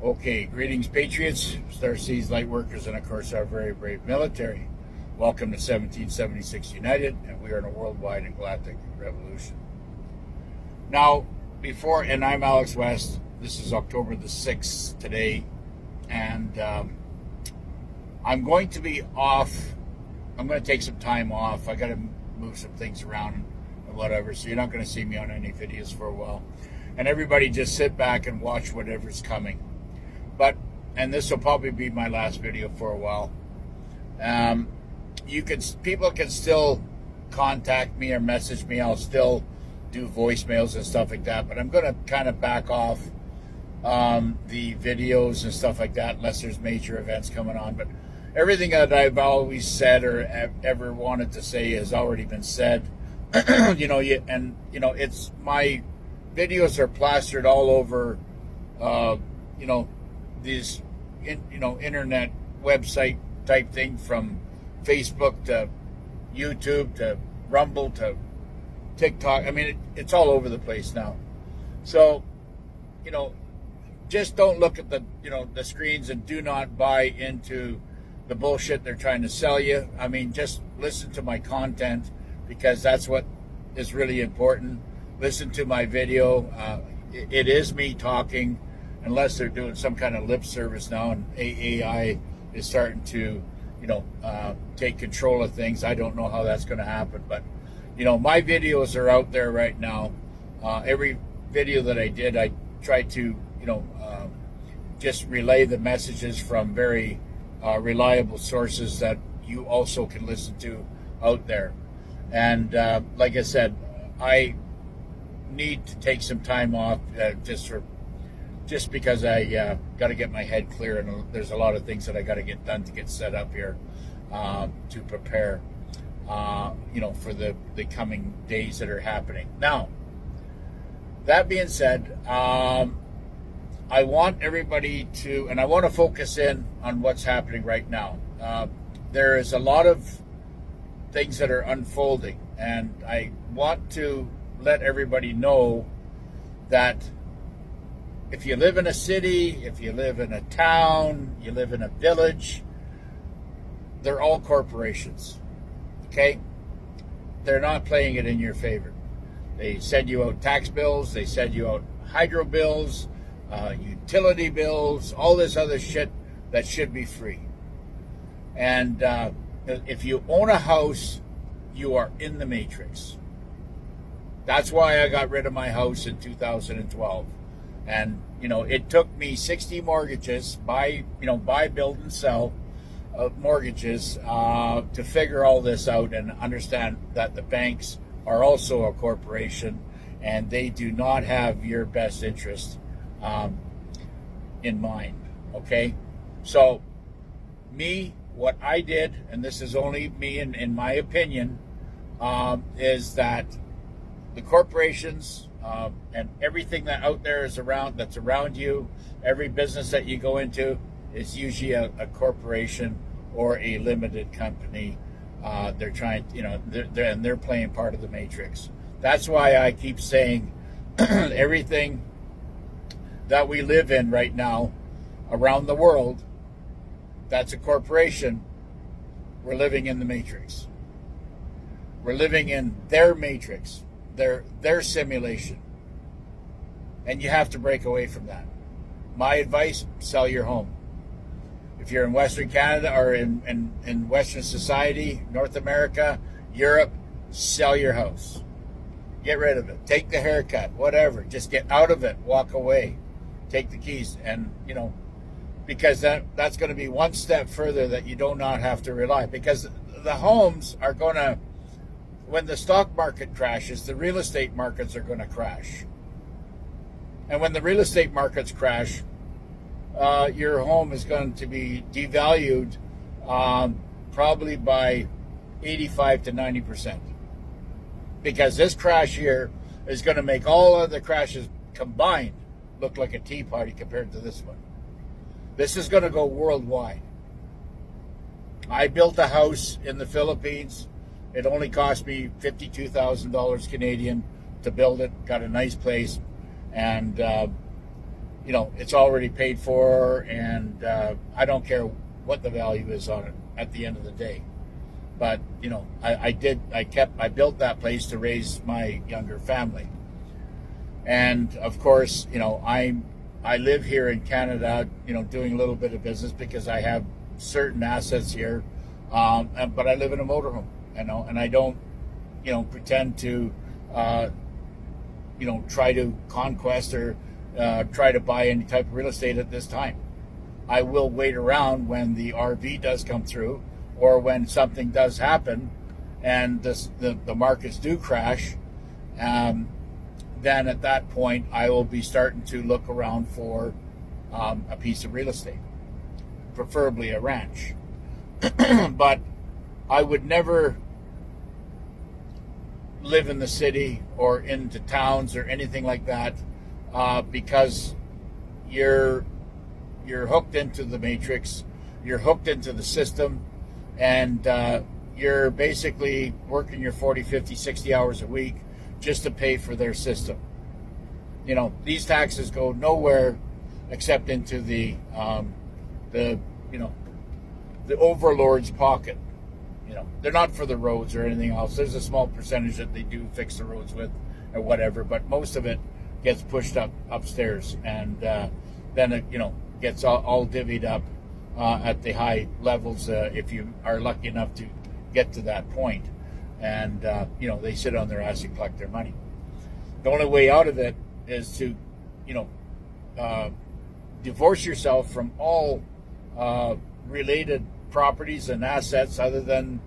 Okay, greetings, Patriots, Star Seas light workers, and of course our very brave military. Welcome to 1776 United, and we are in a worldwide and galactic revolution. Now, and I'm Alex West. This is October the 6th today, and I'm going to be off. I'm going to take some time off. I got to move some things around and whatever, so you're not going to see me on any videos for a while. And everybody just sit back and watch whatever's coming. And this will probably be my last video for a while. People can still contact me or message me. I'll still do voicemails and stuff like that, but I'm going to kind of back off the videos and stuff like that unless there's major events coming on. But everything that I've always said or ever wanted to say has already been said. It's my videos are plastered all over these internet website type thing, from Facebook to YouTube to Rumble to TikTok. I mean, it's all over the place now. So, just don't look at the screens, and do not buy into the bullshit they're trying to sell you. I mean, just listen to my content, because that's what is really important. Listen to my video. It is me talking, unless they're doing some kind of lip service now, and AI is starting to, take control of things. I don't know how that's going to happen, but, my videos are out there right now. Every video that I did, I tried to, just relay the messages from very reliable sources that you also can listen to out there. And like I said, I need to take some time off just because I got to get my head clear, and there's a lot of things that I got to get done to get set up here to prepare, for the coming days that are happening. Now, that being said, I want everybody to, and I want to focus in on what's happening right now. There is a lot of things that are unfolding, and I want to let everybody know that if you live in a city, if you live in a town, you live in a village, they're all corporations, okay? They're not playing it in your favor. They send you out tax bills, they send you out hydro bills, utility bills, all this other shit that should be free. And if you own a house, you are in the matrix. That's why I got rid of my house in 2012. And, it took me 60 mortgages, buy, build, and sell mortgages to figure all this out and understand that the banks are also a corporation, and they do not have your best interest in mind, okay? So, what I did, and this is only me in my opinion, is that the corporations and everything that out there that's around you, every business that you go into is usually a corporation or a limited company. They're trying, they're playing part of the matrix. That's why I keep saying everything that we live in right now around the world, that's a corporation. We're living in the matrix. We're living in their matrix, their simulation. And you have to break away from that. My advice, sell your home. If you're in Western Canada or in Western society, North America, Europe, sell your house. Get rid of it. Take the haircut, whatever. Just get out of it. Walk away. Take the keys. And, because that's going to be one step further that you do not have to rely. Because the homes are going to, when the stock market crashes, the real estate markets are going to crash. And when the real estate markets crash, your home is going to be devalued probably by 85 to 90%. Because this crash here is going to make all other crashes combined look like a tea party compared to this one. This is going to go worldwide. I built a house in the Philippines. It only cost me $52,000 Canadian to build it. Got a nice place. And it's already paid for, and I don't care what the value is on it at the end of the day. But I built that place to raise my younger family, and of course, I live here in Canada, doing a little bit of business because I have certain assets here, but I live in a motorhome, and I don't, pretend to, try to conquest or try to buy any type of real estate at this time. I will wait around when the RV does come through, or when something does happen and the markets do crash. Then at that point, I will be starting to look around for a piece of real estate, preferably a ranch. But I would never live in the city or into towns or anything like that, because you're hooked into the matrix, you're hooked into the system, and you're basically working your 40, 50, 60 hours a week just to pay for their system. These taxes go nowhere except into the overlord's pocket. They're not for the roads or anything else. There's a small percentage that they do fix the roads with or whatever, but most of it gets pushed upstairs, and then it gets all divvied up at the high levels if you are lucky enough to get to that point. And they sit on their ass and collect their money. The only way out of it is to divorce yourself from all related properties and assets other than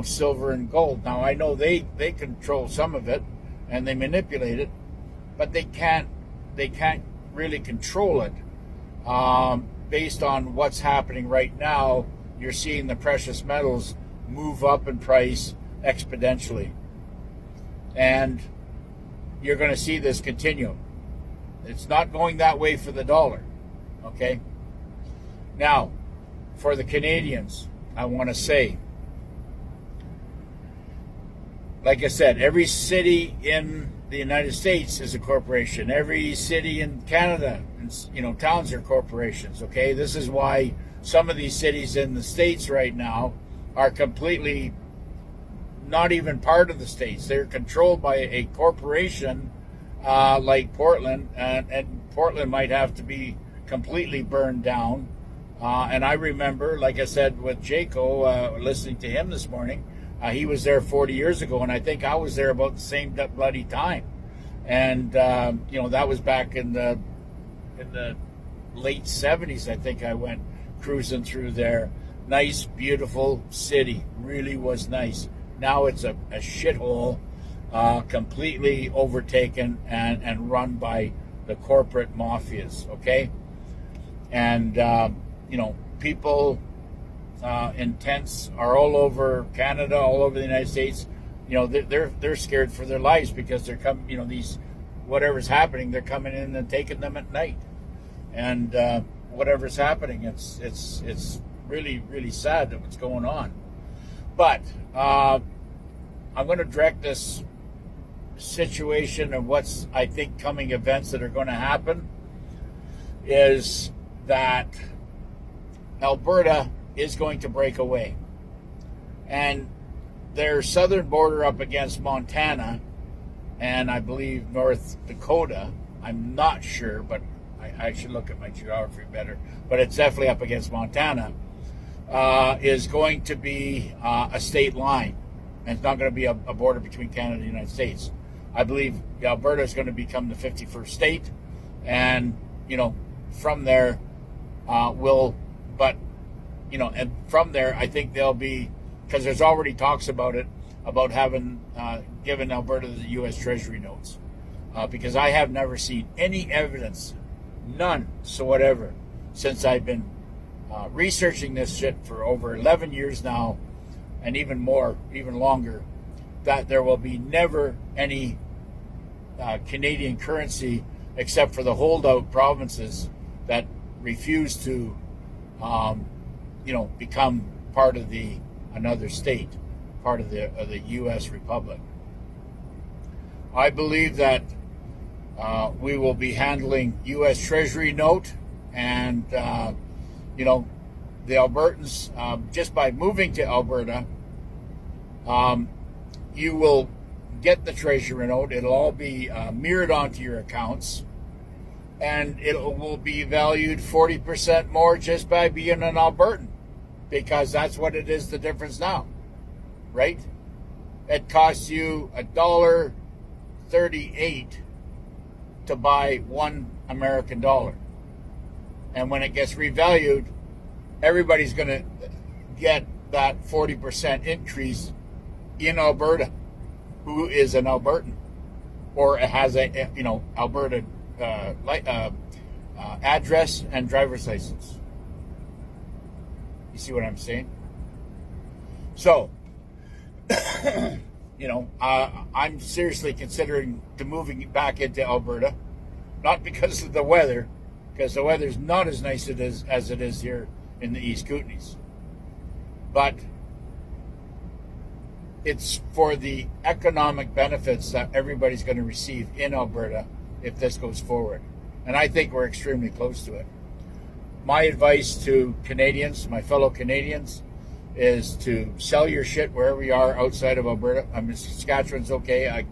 silver and gold. Now I know they control some of it and they manipulate it, but they can't really control it. Based on what's happening right now, you're seeing the precious metals move up in price exponentially, and you're going to see this continue. It's not going that way for the dollar. Okay, now for the Canadians, I want to say, like I said, every city in the United States is a corporation. Every city in Canada, towns are corporations. Okay, this is why some of these cities in the States right now are completely not even part of the States. They're controlled by a corporation like Portland, and Portland might have to be completely burned down. And I remember, like I said, with Jaco, listening to him this morning, he was there 40 years ago, and I think I was there about the same bloody time. And that was back in the late 70s. I think I went cruising through there. Nice, beautiful city, really was nice. Now it's a shithole, completely overtaken and run by the corporate mafias. Okay, and people in tents are all over Canada, all over the United States. They're scared for their lives because they're coming. These whatever's happening, they're coming in and taking them at night, and whatever's happening, it's really, really sad that what's going on. But I'm going to direct this situation of what's, I think, coming events that are going to happen is that Alberta is going to break away. And their southern border up against Montana and I believe North Dakota, I'm not sure, but I should look at my geography better, but it's definitely up against Montana, is going to be a state line. And it's not going to be a border between Canada and the United States. I believe Alberta is going to become the 51st state, and from there and from there I think they'll be, because there's already talks about it, about having given Alberta the U.S. Treasury notes, because I have never seen any evidence, none whatsoever, since I've been researching this shit for over 11 years now, and even more, even longer, that there will be never any Canadian currency except for the holdout provinces that refuse to, become part of another state, part of the U.S. Republic. I believe that We will be handling U.S. Treasury note, and you know, the Albertans, just by moving to Alberta, you will get the Treasury note. It'll all be mirrored onto your accounts, and it will be valued 40% more just by being an Albertan, because that's what it is, the difference now, right? It costs you $1.38 to buy one American dollar. And when it gets revalued, everybody's going to get that 40% increase in Alberta who is an Albertan or has a, you know, Alberta address and driver's license. You see what I'm saying? So, you know, I'm seriously considering moving back into Alberta, not because of the weather, because the weather's not as nice as it is here in the East Kootenays, but it's for the economic benefits that everybody's going to receive in Alberta if this goes forward. And I think we're extremely close to it. My advice to Canadians, my fellow Canadians, is to sell your shit wherever you are outside of Alberta. I mean, Saskatchewan's okay,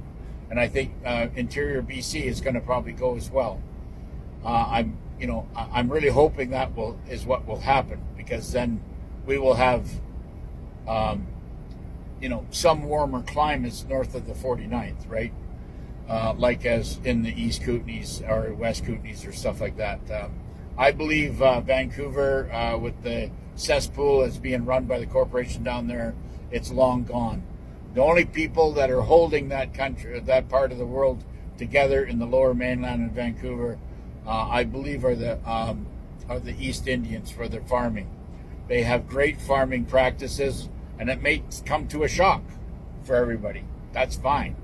and I think interior BC is going to probably go as well. I'm really hoping that is what will happen, because then we will have some warmer climates north of the 49th, right? Like as in the East Kootenays or West Kootenays or stuff like that. I believe Vancouver, with the cesspool that's being run by the corporation down there, it's long gone. The only people that are holding that country, that part of the world together in the Lower Mainland and Vancouver, I believe are the East Indians for their farming. They have great farming practices, and it may come to a shock for everybody. That's fine.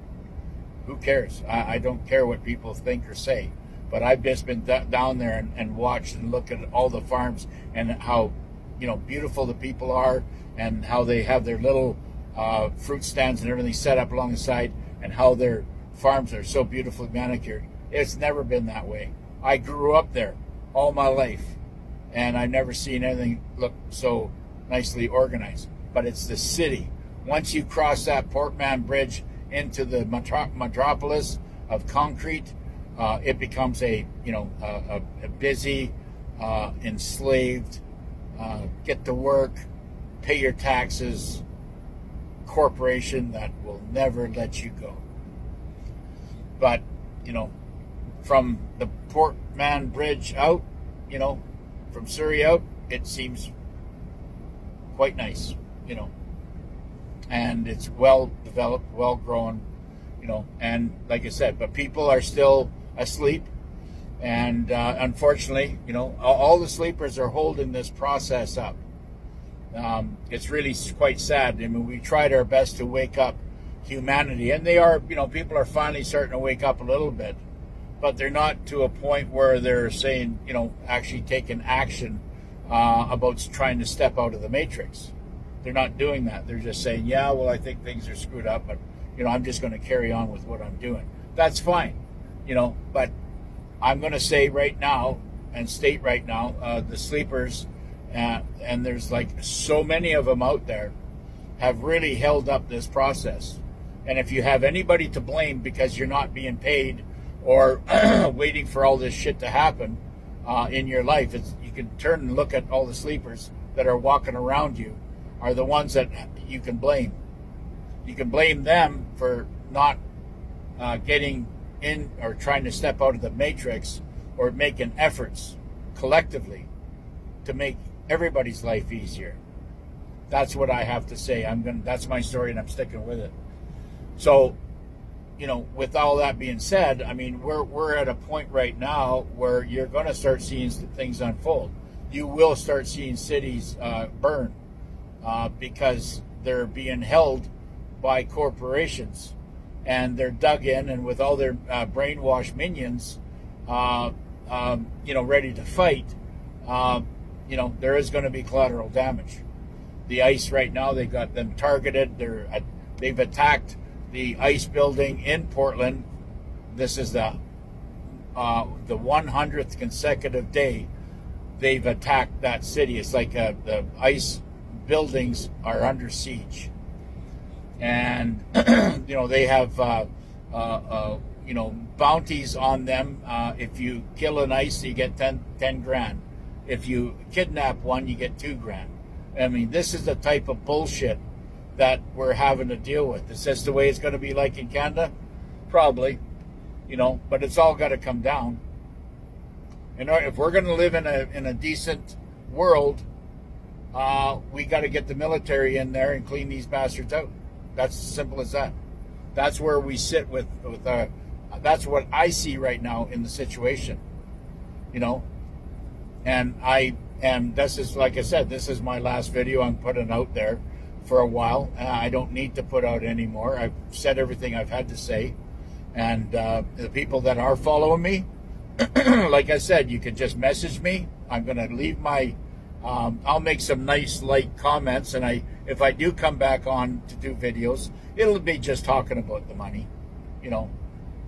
Who cares? I don't care what people think or say. But I've just been down there and watched and looked at all the farms and how, beautiful the people are, and how they have their little fruit stands and everything set up along the side, and how their farms are so beautifully manicured. It's never been that way. I grew up there all my life, and I've never seen anything look so nicely organized. But it's the city. Once you cross that Portman Bridge into the metropolis of concrete, it becomes a busy, enslaved, get to work, pay your taxes corporation that will never let you go. But, from the Portman Bridge out, from Surrey out, it seems quite nice, and it's well developed, well grown, and like I said, but people are still asleep, and unfortunately, all the sleepers are holding this process up. It's really quite sad. I mean, we tried our best to wake up humanity, and they are, people are finally starting to wake up a little bit, but they're not to a point where they're saying, actually taking action about trying to step out of the matrix. They're not doing that. They're just saying, yeah, well, I think things are screwed up, but, I'm just going to carry on with what I'm doing. That's fine, but I'm going to say right now and state right now, the sleepers, and there's like so many of them out there, have really held up this process. And if you have anybody to blame because you're not being paid or waiting for all this shit to happen in your life, you can turn and look at all the sleepers that are walking around you are the ones that you can blame. You can blame them for not getting in or trying to step out of the matrix, or making efforts collectively to make everybody's life easier. That's what I have to say. That's my story, and I'm sticking with it. So, with all that being said, I mean, we're at a point right now where you're going to start seeing things unfold. You will start seeing cities burn because they're being held by corporations, and they're dug in, and with all their brainwashed minions, ready to fight, there is going to be collateral damage. The ICE right now, they got them targeted. They've attacked the ICE building in Portland. This is the the 100th consecutive day they've attacked that city. It's like the ICE buildings are under siege, and they have bounties on them. If you kill an ICE, you get 10 grand. If you kidnap one, you get 2 grand. I mean, this is the type of bullshit that we're having to deal with. Is this the way it's going to be like in Canada? Probably, but it's all got to come down. If we're going to live in a decent world, we got to get the military in there and clean these bastards out. That's as simple as that. That's where we sit with that's what I see right now in the situation, and this is, like I said, this is my last video I'm putting out there for a while. I don't need to put out any more. I've said everything I've had to say, and the people that are following me, like I said, you can just message me. I'm going to leave my I'll make some nice light comments, and if I do come back on to do videos, it'll be just talking about the money.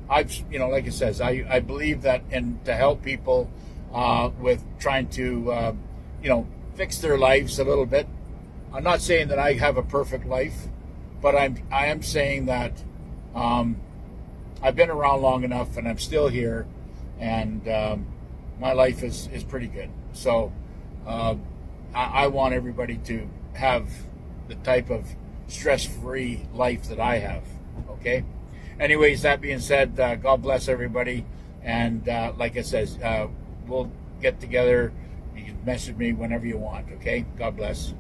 Like it says, I believe that, and to help people with trying to fix their lives a little bit. I'm not saying that I have a perfect life, but I am saying that I've been around long enough, and I'm still here, and my life is pretty good. So I want everybody to have the type of stress-free life that I have. Okay. Anyways, that being said, God bless everybody, and like I says, we'll get together. You can message me whenever you want. Okay. God bless.